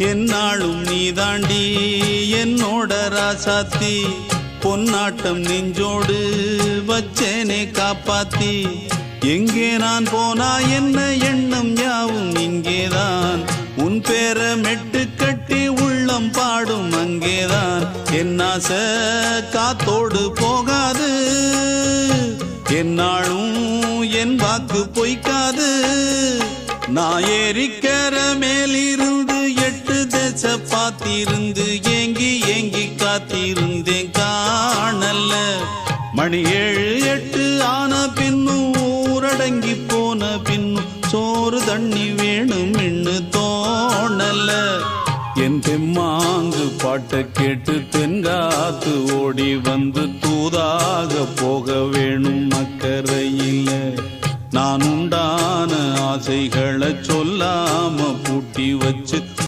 என்னாலும் நீதாண்டி என்னோட ராசாத்தி பொன்னாட்டம் நெஞ்சோடு வச்சேனே காப்பாத்தி எங்கே நான் போனா என்ன எண்ணம் யாவும் இங்கேதான் உன் பேர மெட்டு கட்டி உள்ளம் பாடும் அங்கேதான் என் ஆசை காத்தோடு போகாது என்னாலும் என் வாக்கு பொய்க்காது நான் ஏறிக்கிற மேலிருந்து 8 தேச பார்த்திருந்து ஏங்கி ஏங்கி காத்திருந்தேன் காணல்ல மணி 7 8 ஆன பின்னும் ஊரடங்கி போன பின்னும் சோறு தண்ணி வேணும் என்று தோணல என் தெம்மாங்கு பாட்டை கேட்டு தென்காத்து ஓடி வந்து தூதாக போக வேணும் அக்கறையில் நான் உண்டான ஆசைகளை சொல்லாம பூட்டி வச்சு